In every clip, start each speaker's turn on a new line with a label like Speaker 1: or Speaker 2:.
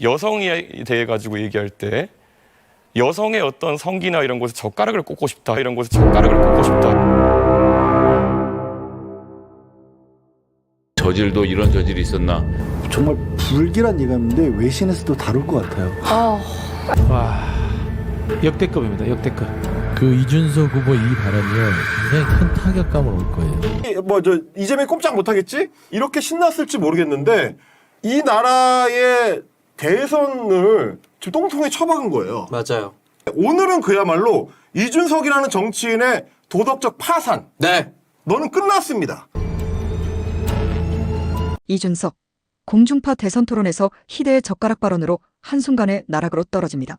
Speaker 1: 여성에 대해 가지고 얘기할 때 여성의 어떤 성기나 이런 곳에 젓가락을 꽂고 싶다. 이런 곳에 젓가락을 꽂고 싶다.
Speaker 2: 저질도 이런 저질이 있었나?
Speaker 3: 정말 불길한 예감인데 외신에서도 다룰 것 같아요.
Speaker 4: 와, 역대급입니다. 역대급.
Speaker 5: 그 이준석 후보 이 발언이요 굉장히 큰 타격감을 올 거예요.
Speaker 6: 뭐 저 이재명이 꼼짝 못하겠지? 이렇게 신났을지 모르겠는데 이 나라의 대선을 지금 똥통에 처박은 거예요.
Speaker 7: 맞아요.
Speaker 6: 오늘은 그야말로 이준석이라는 정치인의 도덕적 파산.
Speaker 7: 네.
Speaker 6: 너는 끝났습니다.
Speaker 8: 이준석, 공중파 대선 토론에서 희대의 젓가락 발언으로 한순간에 나락으로 떨어집니다.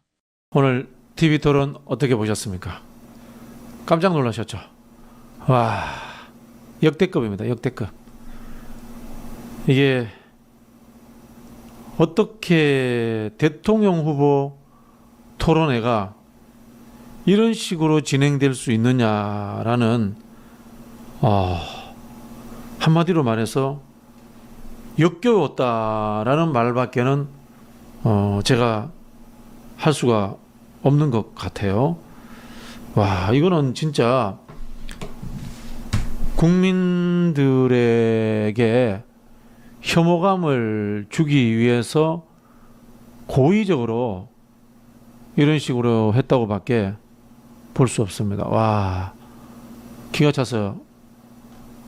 Speaker 4: 오늘 TV 토론 어떻게 보셨습니까? 깜짝 놀라셨죠? 와, 역대급입니다. 역대급. 이게 어떻게 대통령 후보 토론회가 이런 식으로 진행될 수 있느냐라는 한마디로 말해서 역겨웠다라는 말밖에는 제가 할 수가 없는 것 같아요. 와, 이거는 진짜 국민들에게 혐오감을 주기 위해서 고의적으로 이런 식으로 했다고밖에 볼 수 없습니다. 와, 기가 차서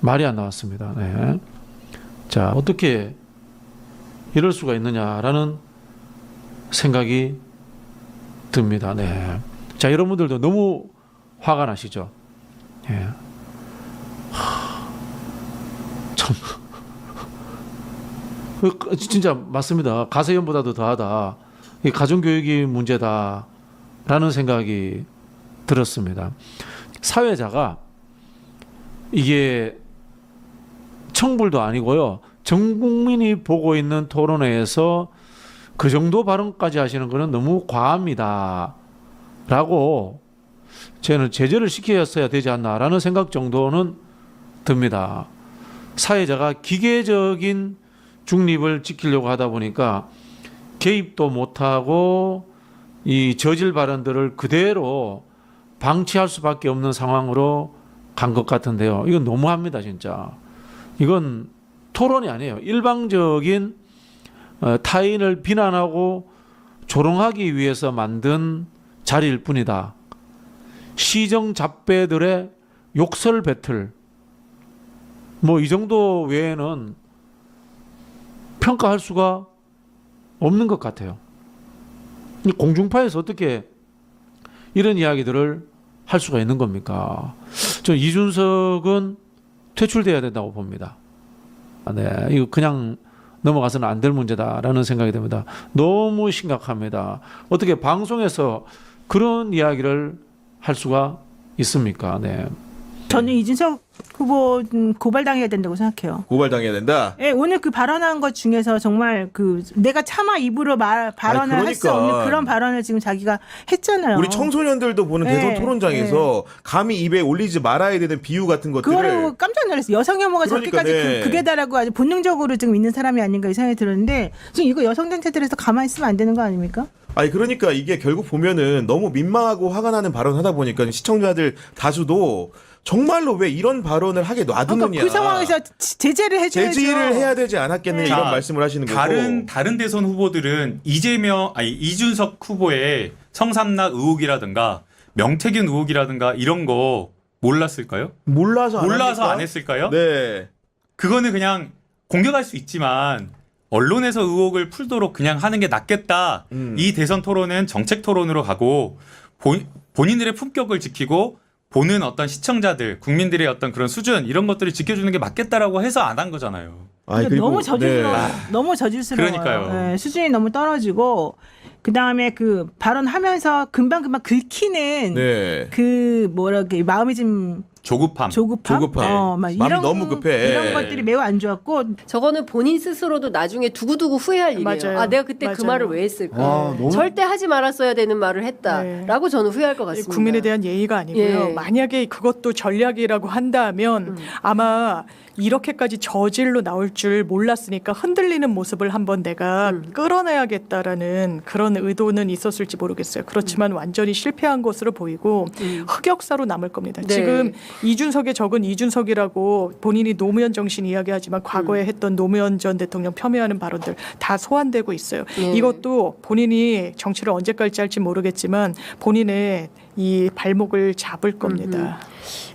Speaker 4: 말이 안 나왔습니다. 네. 자, 어떻게 이럴 수가 있느냐라는 생각이 듭니다. 네. 자, 여러분들도 너무 화가 나시죠? 예. 참. 진짜 맞습니다. 가세연보다도 더하다. 이 가정교육이 문제다라는 생각이 들었습니다. 사회자가 이게 청불도 아니고요. 전 국민이 보고 있는 토론회에서 그 정도 발언까지 하시는 것은 너무 과합니다. 라고 저는 제재를 시켰어야 되지 않나라는 생각 정도는 듭니다. 사회자가 기계적인 중립을 지키려고 하다 보니까 개입도 못하고 이 저질 발언들을 그대로 방치할 수밖에 없는 상황으로 간 것 같은데요. 이건 너무합니다, 진짜. 이건 토론이 아니에요. 일방적인 타인을 비난하고 조롱하기 위해서 만든 자리일 뿐이다. 시정잡배들의 욕설 배틀, 뭐 이 정도 외에는 평가할 수가 없는 것 같아요. 공중파에서 어떻게 이런 이야기들을 할 수가 있는 겁니까? 저 이준석은 퇴출돼야 된다고 봅니다. 네, 이거 그냥 넘어가서는 안 될 문제다라는 생각이 듭니다. 너무 심각합니다. 어떻게 방송에서 그런 이야기를 할 수가 있습니까? 네.
Speaker 9: 저는 이준석 후보 고발당해야 된다고 생각해요.
Speaker 7: 고발당해야 된다?
Speaker 9: 예, 오늘 그 발언한 것 중에서 정말 그 내가 차마 입으로 발언을 할 수
Speaker 7: 그러니까.
Speaker 9: 없는 그런 발언을 지금 자기가 했잖아요.
Speaker 7: 우리 청소년들도 보는
Speaker 9: 네,
Speaker 7: 대선 토론장에서 감히 입에 올리지 말아야 되는 비유 같은 것들을
Speaker 9: 그거를 깜짝 놀랐어요. 여성 혐오가
Speaker 7: 그러니까,
Speaker 9: 저렇게까지
Speaker 7: 네.
Speaker 9: 극에 달하고 아주 본능적으로 지금 있는 사람이 아닌가 이 생각이 들었는데 지금 이거 여성 단체들에서 가만히 있으면 안 되는 거 아닙니까?
Speaker 7: 아니 그러니까 이게 결국 보면은 너무 민망하고 화가 나는 발언을 하다 보니까 시청자들 다수도 정말로 왜 이런 발언을 하게 놔두느냐.
Speaker 9: 그러니까 그 상황에서 제재를 해줘야죠.
Speaker 7: 제지를 해야 되지 않았겠느냐
Speaker 9: 네.
Speaker 7: 이런 말씀을 하시는 거고.
Speaker 10: 다른 대선 후보들은 이준석 후보의 성삼락 의혹이라든가 명태균 의혹이라든가 이런 거 몰랐을까요?
Speaker 7: 몰라서
Speaker 10: 안 했을까요?
Speaker 7: 네.
Speaker 10: 그거는 그냥 공격할 수 있지만 언론에서 의혹을 풀도록 그냥 하는 게 낫겠다. 이 대선 토론은 정책 토론으로 가고 본인들의 품격을 지키고 보는 어떤 시청자들, 국민들의 어떤 그런 수준 이런 것들을 지켜주는 게 맞겠다라고 해서 안 한 거잖아요.
Speaker 9: 너무 저질스러워.
Speaker 7: 네.
Speaker 9: 너무 저질스러워요.
Speaker 10: 그러니까요.
Speaker 9: 네, 수준이 너무 떨어지고 그 다음에 그 발언하면서 금방 긁히는
Speaker 7: 네.
Speaker 9: 그 뭐랄까 마음이 좀
Speaker 10: 조급함.
Speaker 7: 조급함.
Speaker 9: 막
Speaker 7: 마음이 너무 급해.
Speaker 9: 이런 것들이 매우 안 좋았고
Speaker 11: 저거는 본인 스스로도 나중에 두고두고 후회할 일이에요.
Speaker 9: 맞아요.
Speaker 11: 아, 내가 그때 그
Speaker 9: 맞아요.
Speaker 11: 말을 왜 했을까?
Speaker 3: 너무-
Speaker 11: 절대 하지 말았어야 되는 말을 했다라고 저는 후회할 것 같습니다.
Speaker 12: 국민에 대한 예의가 아니고요.
Speaker 11: 예.
Speaker 12: 만약에 그것도 전략이라고 한다면 아마 이렇게까지 저질로 나올 줄 몰랐으니까 흔들리는 모습을 한번 내가 끌어내야겠다라는 그런 의도는 있었을지 모르겠어요. 그렇지만 완전히 실패한 것으로 보이고 흑역사로 남을 겁니다.
Speaker 11: 네.
Speaker 12: 지금 이준석의 적은 이준석이라고 본인이 노무현 정신 이야기하지만 과거에 했던 노무현 전 대통령 폄훼하는 발언들 다 소환되고 있어요.
Speaker 11: 네.
Speaker 12: 이것도 본인이 정치를 언제까지 할지 모르겠지만 본인의 이 발목을 잡을 겁니다.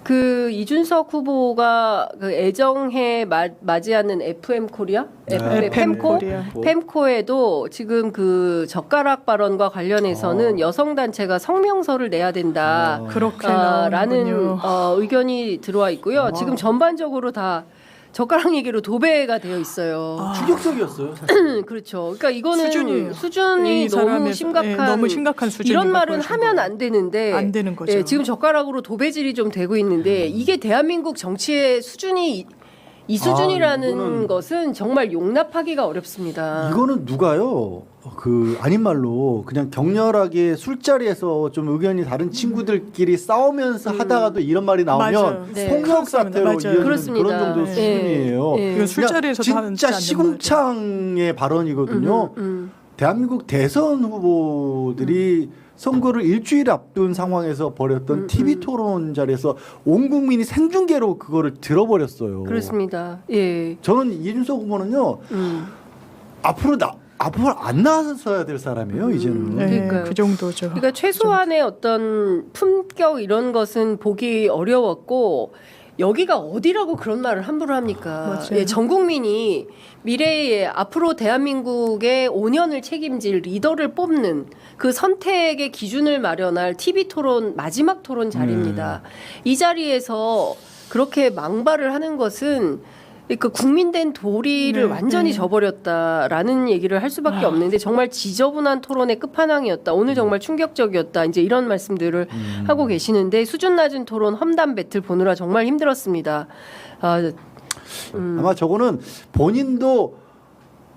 Speaker 11: 그 이준석 후보가 그 애정해 맞이하는 FM 코리아, 펜코,
Speaker 12: 코리아.
Speaker 11: 펜코에도 지금 그 젓가락 발언과 관련해서는 여성 단체가 성명서를 내야 된다.
Speaker 12: 그렇게
Speaker 11: 라는
Speaker 12: 나오는군요.
Speaker 11: 의견이 들어와 있고요. 지금 전반적으로 다 젓가락 얘기로 도배가 되어 있어요.
Speaker 3: 충격적이었어요. 사실.
Speaker 11: 그렇죠. 그러니까 이거는
Speaker 12: 수준이에요.
Speaker 11: 수준이
Speaker 12: 이
Speaker 11: 너무
Speaker 12: 사람의,
Speaker 11: 심각한,
Speaker 12: 너무 심각한 수준인
Speaker 11: 이런
Speaker 12: 걸
Speaker 11: 말은
Speaker 12: 보여준
Speaker 11: 하면
Speaker 12: 거예요.
Speaker 11: 안 되는데
Speaker 12: 안 되는 거죠.
Speaker 11: 예, 지금 젓가락으로 도배질이 좀 되고 있는데 이게 대한민국 정치의 수준이 이 수준이라는
Speaker 3: 이거는-
Speaker 11: 것은 정말 용납하기가 어렵습니다.
Speaker 3: 이거는 누가요? 그 아닌 말로 그냥 격렬하게 술자리에서 좀 의견이 다른 친구들끼리 싸우면서 하다가도 이런 말이 나오면
Speaker 12: 맞아요.
Speaker 11: 네.
Speaker 3: 폭력 사태로
Speaker 12: 맞아요.
Speaker 3: 이어지는
Speaker 11: 그렇습니다.
Speaker 3: 그런 정도
Speaker 11: 예.
Speaker 3: 수준이에요.
Speaker 11: 예.
Speaker 12: 이건 술자리에서도 하는
Speaker 3: 진짜 시궁창의 발언이거든요. 대한민국 대선 후보들이 선거를 일주일 앞둔 상황에서 벌였던 TV 토론 자리에서 온 국민이 생중계로 그거를 들어버렸어요.
Speaker 11: 그렇습니다. 예.
Speaker 3: 저는 이준석 후보는요 앞으로 안 나서야 될 사람이에요 이제는.
Speaker 12: 네,
Speaker 11: 그러니까요.
Speaker 12: 그 정도죠.
Speaker 11: 그러니까 최소한의 어떤 품격 이런 것은 보기 어려웠고 여기가 어디라고 그런 말을 함부로 합니까?
Speaker 12: 맞아요.
Speaker 11: 예, 전 국민이 미래에 앞으로 대한민국의 5년을 책임질 리더를 뽑는 그 선택의 기준을 마련할 TV 토론 마지막 토론 자리입니다. 이 자리에서 그렇게 망발을 하는 것은 그 국민된 도리를
Speaker 12: 네,
Speaker 11: 완전히
Speaker 12: 네.
Speaker 11: 저버렸다라는 얘기를 할 수밖에 없는데 정말 지저분한 토론의 끝판왕이었다. 오늘 정말 충격적이었다. 이제 이런 말씀들을 하고 계시는데 수준 낮은 토론 험담 배틀 보느라 정말 힘들었습니다.
Speaker 3: 아마 저거는 본인도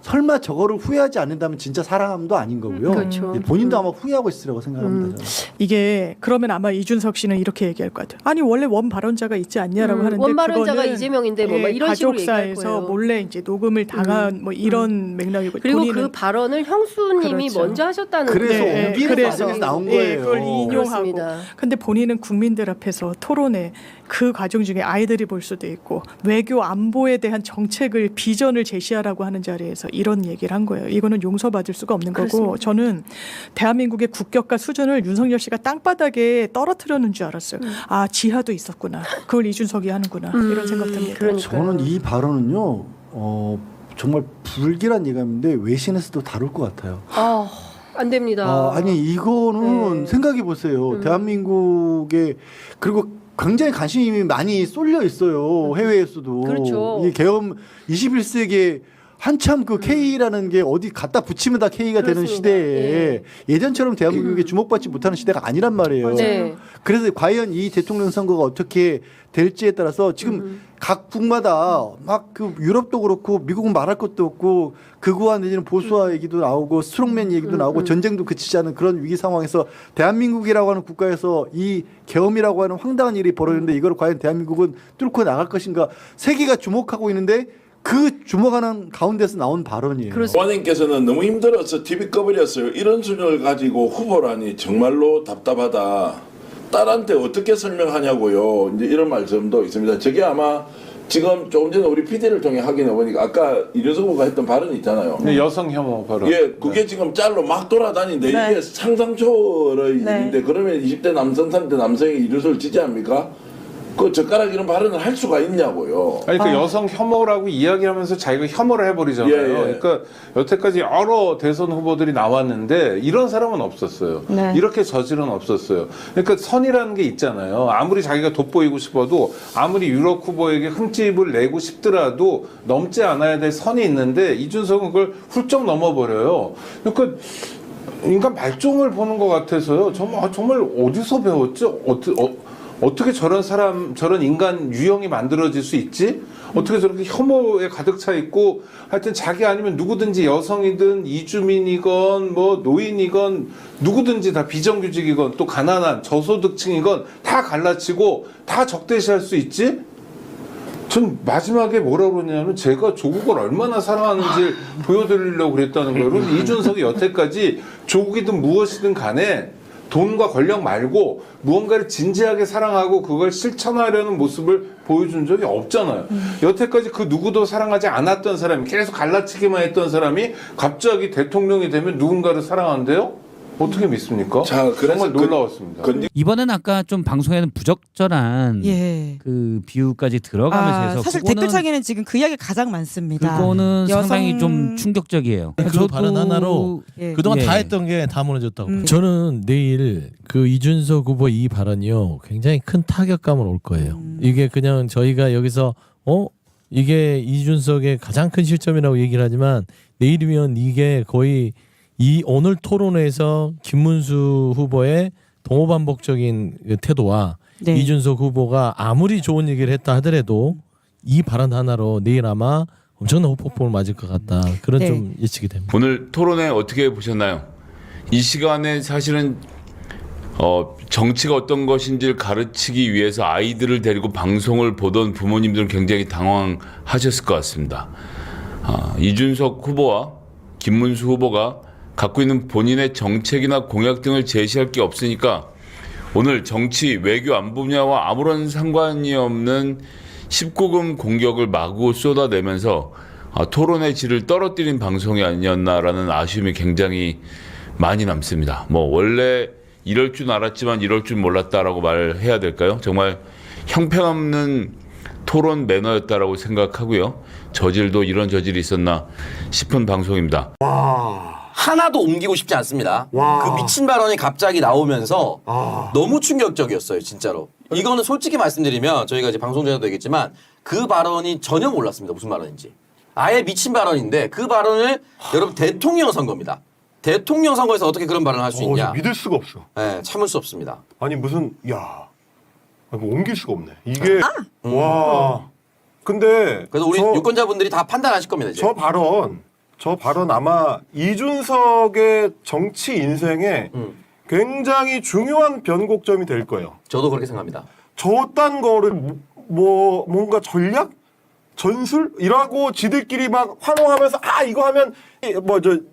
Speaker 3: 설마 저거를 후회하지 않는다면 진짜 사람도 아닌 거고요.
Speaker 11: 그렇죠.
Speaker 3: 예, 본인도 아마 후회하고 있으라고 생각합니다. 저는.
Speaker 12: 이게 그러면 아마 이준석 씨는 이렇게 얘기할 것 같아요. 아니 원래 원 발언자가 있지 않냐라고 하는데
Speaker 11: 원 발언자가
Speaker 12: 그거는
Speaker 11: 이재명인데 뭐 막 이런 식으로 얘기할
Speaker 12: 가족사에서
Speaker 11: 거예요.
Speaker 12: 몰래 이제 녹음을 당한 뭐 이런 맥락이고
Speaker 11: 그리고
Speaker 12: 본인은
Speaker 11: 그 발언을 형수님이
Speaker 12: 그렇죠.
Speaker 11: 먼저 하셨다는
Speaker 3: 그래서
Speaker 12: 네,
Speaker 3: 옮기는
Speaker 12: 그래서
Speaker 3: 과정에서 나온
Speaker 12: 예,
Speaker 3: 거예요.
Speaker 12: 그걸 인용하고.
Speaker 11: 그렇습니다.
Speaker 12: 근데 본인은 국민들 앞에서 토론에 그 과정 중에 아이들이 볼 수도 있고 외교 안보에 대한 정책을 비전을 제시하라고 하는 자리에서 이런 얘기를 한 거예요. 이거는 용서받을 수가 없는 거고
Speaker 11: 그렇습니다.
Speaker 12: 저는 대한민국의 국격과 수준을 윤석열 씨가 땅바닥에 떨어뜨렸는 줄 알았어요. 아 지하도 있었구나. 그걸 이준석이 하는구나. 이런 생각 듭니다.
Speaker 11: 그러니까요.
Speaker 3: 저는 이 발언은요 정말 불길한 예감인데 외신에서도 다룰 것 같아요.
Speaker 11: 안 됩니다.
Speaker 3: 아니 이거는
Speaker 11: 네.
Speaker 3: 생각해 보세요. 대한민국에 그리고 굉장히 관심이 많이 쏠려 있어요. 해외에서도.
Speaker 11: 그렇죠.
Speaker 3: 이 계엄 21세기에 한참 그 K라는 게 어디 갖다 붙이면 다 K가 되는
Speaker 11: 그렇습니다.
Speaker 3: 시대에 예전처럼 대한민국이 주목받지 못하는 시대가 아니란 말이에요.
Speaker 11: 네.
Speaker 3: 그래서 과연 이 대통령 선거가 어떻게 될지에 따라서 지금 각 국마다 막 그 유럽도 그렇고 미국은 말할 것도 없고 극우화 내지는 보수화 얘기도 나오고 스트롱맨 얘기도 나오고 전쟁도 그치지 않은 그런 위기 상황에서 대한민국이라고 하는 국가에서 이 계엄이라고 하는 황당한 일이 벌어졌는데 이걸 과연 대한민국은 뚫고 나갈 것인가 세계가 주목하고 있는데 그 주목하는 가운데서 나온 발언이에요.
Speaker 13: 의원님께서는 너무 힘들어서 TV 꺼버렸어요. 이런 수준을 가지고 후보라니 정말로 답답하다. 딸한테 어떻게 설명하냐고요. 이제 이런 말씀도 있습니다. 저게 아마 지금 조금 전에 우리 PD를 통해 확인해 보니까 아까 이준석 후보가 했던 발언이 있잖아요.
Speaker 2: 여성 혐오 발언.
Speaker 13: 예, 그게 지금 짤로 막 돌아다니는데 이게 상상 초월의 일인데 그러면 20대 남성, 30대 남성이 이준석을 지지합니까? 그 젓가락 이런 발언을 할 수가 있냐고요.
Speaker 2: 아니 그 여성 혐오라고 이야기하면서 자기가 혐오를 해버리잖아요.
Speaker 13: 예, 예.
Speaker 2: 그러니까 여태까지 여러 대선 후보들이 나왔는데 이런 사람은 없었어요. 이렇게 저질은 없었어요. 그러니까 선이라는 게 있잖아요. 아무리 자기가 돋보이고 싶어도 아무리 유력 후보에게 흠집을 내고 싶더라도 넘지 않아야 될 선이 있는데 이준석은 그걸 훌쩍 넘어버려요. 그러니까 인간 말종을 보는 것 같아서요. 정말 어디서 배웠죠? 어떻게 저런 사람, 저런 인간 유형이 만들어질 수 있지? 어떻게 저렇게 혐오에 가득 차 있고, 하여튼 자기 아니면 누구든지 여성이든 이주민이건 뭐 노인이건 누구든지 다 비정규직이건 또 가난한 저소득층이건 다 갈라치고 다 적대시할 수 있지? 전 마지막에 뭐라 그러냐면 제가 조국을 얼마나 사랑하는지 보여드리려고 그랬다는 거예요. 그런데 이준석이 여태까지 조국이든 무엇이든 간에 돈과 권력 말고 무언가를 진지하게 사랑하고 그걸 실천하려는 모습을 보여준 적이 없잖아요. 여태까지 그 누구도 사랑하지 않았던 사람이 계속 갈라치기만 했던 사람이 갑자기 대통령이 되면 누군가를 사랑한대요? 어떻게 믿습니까?
Speaker 13: 자, 그래서
Speaker 2: 정말 놀라웠습니다.
Speaker 14: 이번엔 아까 좀 방송에는 부적절한
Speaker 15: 예.
Speaker 14: 그 비유까지 들어가면서 해서
Speaker 15: 사실
Speaker 14: 그거는-
Speaker 15: 댓글창에는 지금 그 이야기가 가장 많습니다.
Speaker 14: 그거는
Speaker 15: 여성-
Speaker 14: 상당히 좀 충격적이에요.
Speaker 5: 그 발언 하나로
Speaker 15: 예.
Speaker 5: 그동안
Speaker 14: 예.
Speaker 5: 다 했던 게 다 무너졌다고. 저는 내일 그 이준석 후보 이 발언이요 굉장히 큰 타격감을 올 거예요. 이게 그냥 저희가 여기서 이게 이준석의 가장 큰 실점이라고 얘기를 하지만 내일이면 이게 거의 이 오늘 토론회에서 김문수 후보의 동호반복적인 태도와
Speaker 15: 네.
Speaker 5: 이준석 후보가 아무리 좋은 얘기를 했다 하더라도 이 발언 하나로 내일 아마 엄청난 후폭풍을 맞을 것 같다. 그런
Speaker 15: 네.
Speaker 5: 좀 예측이 됩니다.
Speaker 16: 오늘 토론회 어떻게 보셨나요? 이 시간에 사실은 정치가 어떤 것인지를 가르치기 위해서 아이들을 데리고 방송을 보던 부모님들은 굉장히 당황하셨을 것 같습니다. 이준석 후보와 김문수 후보가 갖고 있는 본인의 정책이나 공약 등을 제시할 게 없으니까 오늘 정치, 외교, 안보 분야와 아무런 상관이 없는 19금 공격을 마구 쏟아내면서 토론의 질을 떨어뜨린 방송이 아니었나라는 아쉬움이 굉장히 많이 남습니다. 뭐 원래 이럴 줄 알았지만 이럴 줄 몰랐다라고 말해야 될까요? 정말 형편없는 토론 매너였다라고 생각하고요. 저질도 이런 저질이 있었나 싶은 방송입니다.
Speaker 17: 하나도 옮기고 싶지 않습니다. 그 미친 발언이 갑자기 나오면서 너무 충격적이었어요, 진짜로. 이거는 솔직히 말씀드리면 저희가 이제 방송 전에도 얘기했지만 그 발언이 전혀 몰랐습니다. 무슨 발언인지. 아예 미친 발언인데 그 발언을 여러분 대통령 선거입니다. 대통령 선거에서 어떻게 그런 발언을 할 수 있냐.
Speaker 6: 믿을 수가 없어.
Speaker 17: 네, 참을 수 없습니다.
Speaker 6: 아니 무슨 뭐 옮길 수가 없네. 이게 와. 근데
Speaker 17: 그래서 우리 유권자분들이 다 판단하실 겁니다. 이제.
Speaker 6: 저 발언 아마 이준석의 정치 인생에 굉장히 중요한 변곡점이 될 거예요.
Speaker 17: 저도 그렇게 생각합니다.
Speaker 6: 저딴 거를 뭔가 전략? 전술이라고 지들끼리 막 환호하면서 이거 하면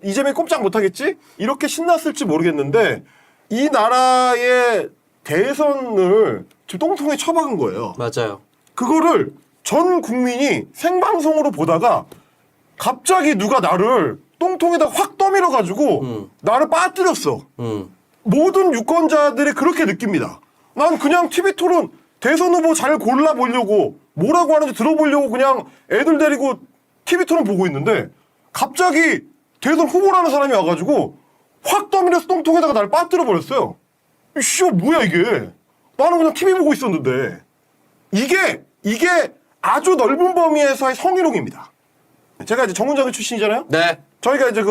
Speaker 6: 이재명이 꼼짝 못하겠지? 이렇게 신났을지 모르겠는데 이 나라의 대선을 지금 똥통에 처박은 거예요.
Speaker 17: 맞아요.
Speaker 6: 그거를 전 국민이 생방송으로 보다가 갑자기 누가 나를 똥통에다 확 떠밀어 가지고 나를 빠뜨렸어. 모든 유권자들이 그렇게 느낍니다. 난 그냥 TV 토론 대선 후보 잘 골라보려고 뭐라고 하는지 들어보려고 그냥 애들 데리고 TV 토론 보고 있는데 갑자기 대선 후보라는 사람이 와가지고 확 떠밀어서 똥통에다가 나를 빠뜨려 버렸어요. 뭐야 이게. 나는 그냥 TV 보고 있었는데 이게 아주 넓은 범위에서의 성희롱입니다. 제가 이제 정훈장교 출신이잖아요.
Speaker 17: 네.
Speaker 6: 저희가 이제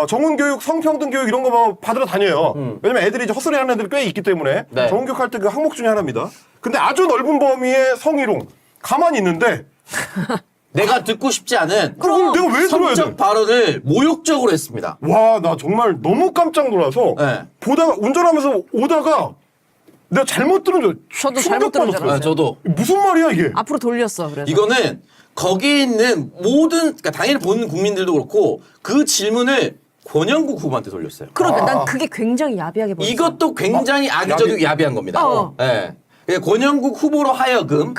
Speaker 6: 정훈교육, 성평등 교육 이런 거 받으러 다녀요. 왜냐면 애들이 이제 헛소리 하는 애들이 꽤 있기 때문에
Speaker 17: 네.
Speaker 6: 정훈교육 할 때 그 항목 중에 하나입니다. 근데 아주 넓은 범위의 성희롱 가만히 있는데
Speaker 17: 내가 듣고 싶지 않은
Speaker 6: 그럼 내가 왜 들어야 돼?
Speaker 17: 성적 발언을 모욕적으로 했습니다.
Speaker 6: 와, 나 정말 너무 깜짝 놀라서 보다가 운전하면서 오다가 내가 잘못 들은 줄
Speaker 15: 저도 잘못 들은 줄 알았어요.
Speaker 17: 저도.
Speaker 6: 무슨 말이야 이게?
Speaker 15: 앞으로 돌렸어. 그래서.
Speaker 17: 이거는 거기 있는 그러니까 당연히 보는 국민들도 그렇고 그 질문을 권영국 후보한테 돌렸어요.
Speaker 15: 그런데 난 그게 굉장히 야비하게 보였어.
Speaker 17: 이것도 굉장히 악의적이고 야비한 겁니다. 예. 권영국 후보로 하여금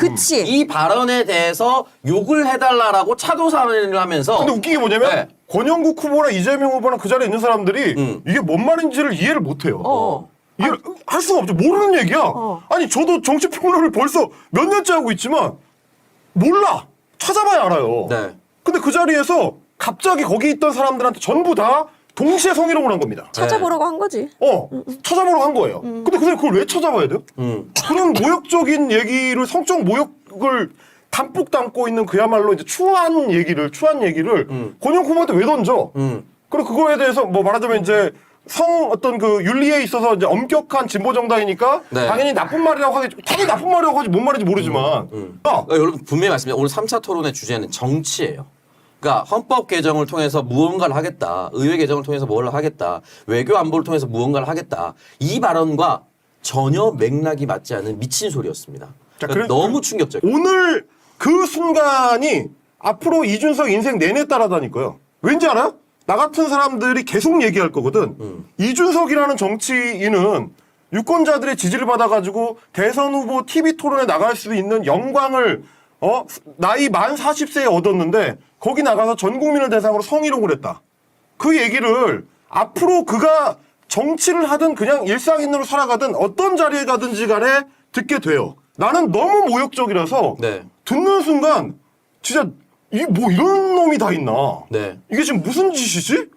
Speaker 17: 이 발언에 대해서 욕을 해달라라고 차도살인을 하면서
Speaker 6: 근데 웃긴 게 뭐냐면 권영국 후보랑 이재명 후보랑 그 자리에 있는 사람들이 이게 뭔 말인지를 이해를 못해요. 이해를 할 수가 없죠. 모르는 얘기야. 아니 저도 정치평론을 벌써 몇 년째 하고 있지만 몰라. 찾아봐야 알아요. 근데 그 자리에서 갑자기 거기 있던 사람들한테 전부 다 동시에 성희롱을 한 겁니다.
Speaker 15: 찾아보라고 한 거지.
Speaker 6: 찾아보라고 한 거예요. 근데 그걸 왜 찾아봐야 돼요? 그런 모욕적인 얘기를, 성적 모욕을 담뿍 담고 있는 그야말로 이제 추한 얘기를 권영 후보한테 왜 던져? 그리고 그거에 대해서 뭐 말하자면 이제 어떤 그 윤리에 있어서 이제 엄격한 진보 정당이니까
Speaker 17: 네.
Speaker 6: 당연히 나쁜 말이라고 하겠지. 당연히 나쁜 말이라고 하지 뭔 말인지 모르지만.
Speaker 17: 여러분 분명히 말씀드립니다. 오늘 3차 토론의 주제는 정치예요. 그러니까 헌법 개정을 통해서 무언가를 하겠다. 의회 개정을 통해서 뭘 하겠다. 외교 안보를 통해서 무언가를 하겠다. 이 발언과 전혀 맥락이 맞지 않은 미친 소리였습니다. 그러니까 너무 충격적이에요.
Speaker 6: 오늘 그 순간이 앞으로 이준석 인생 내내 따라다니까요. 왠지 알아요? 나 같은 사람들이 계속 얘기할 거거든. 이준석이라는 정치인은 유권자들의 지지를 받아가지고 대선 후보 TV 토론에 나갈 수 있는 영광을 나이 만 40세에 얻었는데 거기 나가서 전 국민을 대상으로 성희롱을 했다. 그 얘기를 앞으로 그가 정치를 하든 그냥 일상인으로 살아가든 어떤 자리에 가든지 간에 듣게 돼요. 나는 너무 모욕적이라서 듣는 순간 진짜 뭐 이런 놈이 다 있나. 이게 지금 무슨 짓이지?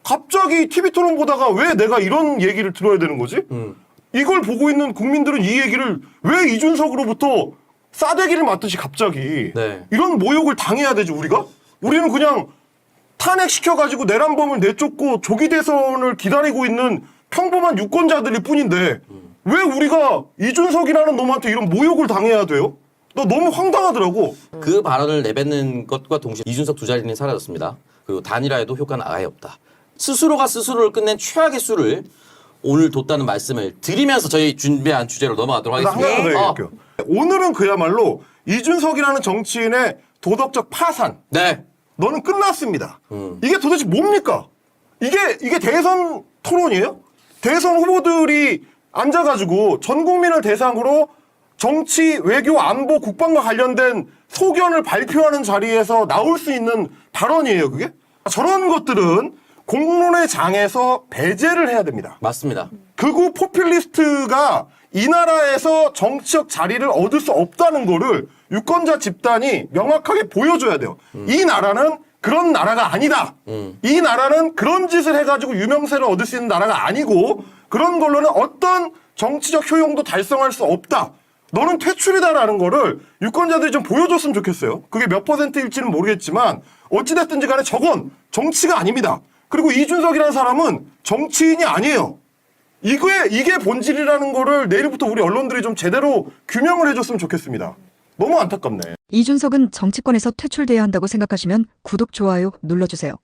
Speaker 6: 갑자기 TV 토론 보다가 왜 내가 이런 얘기를 들어야 되는 거지? 이걸 보고 있는 국민들은 이 얘기를 왜 이준석으로부터 싸대기를 맞듯이 갑자기 이런 모욕을 당해야 되지 우리가? 우리는 그냥 탄핵시켜가지고 내란범을 내쫓고 조기 대선을 기다리고 있는 평범한 유권자들일 뿐인데 왜 우리가 이준석이라는 놈한테 이런 모욕을 당해야 돼요? 나 너무 황당하더라고.
Speaker 17: 그 발언을 내뱉는 것과 동시에 이준석 두 자리는 사라졌습니다. 그리고 단일화에도 효과는 아예 없다. 스스로가 스스로를 끝낸 최악의 수를 오늘 뒀다는 말씀을 드리면서 저희 준비한 주제로 넘어가도록 하겠습니다.
Speaker 6: 한 가지 더 얘기할게요. 오늘은 그야말로 이준석이라는 정치인의 도덕적 파산. 너는 끝났습니다. 이게 도대체 뭡니까? 이게 대선 토론이에요? 대선 후보들이 앉아가지고 전 국민을 대상으로 정치, 외교, 안보, 국방과 관련된 소견을 발표하는 자리에서 나올 수 있는 발언이에요, 그게? 저런 것들은 공론의 장에서 배제를 해야 됩니다.
Speaker 17: 맞습니다.
Speaker 6: 극우 포퓰리스트가 이 나라에서 정치적 자리를 얻을 수 없다는 거를 유권자 집단이 명확하게 보여줘야 돼요. 이 나라는 그런 나라가 아니다. 이 나라는 그런 짓을 해가지고 유명세를 얻을 수 있는 나라가 아니고 그런 걸로는 어떤 정치적 효용도 달성할 수 없다. 너는 퇴출이다라는 거를 유권자들이 좀 보여줬으면 좋겠어요. 그게 몇 %일지는 모르겠지만 어찌됐든지 간에 저건 정치가 아닙니다. 그리고 이준석이라는 사람은 정치인이 아니에요. 이게 본질이라는 거를 내일부터 우리 언론들이 좀 제대로 규명을 해줬으면 좋겠습니다. 너무 안타깝네.
Speaker 8: 이준석은 정치권에서 퇴출돼야 한다고 생각하시면 구독, 좋아요 눌러주세요.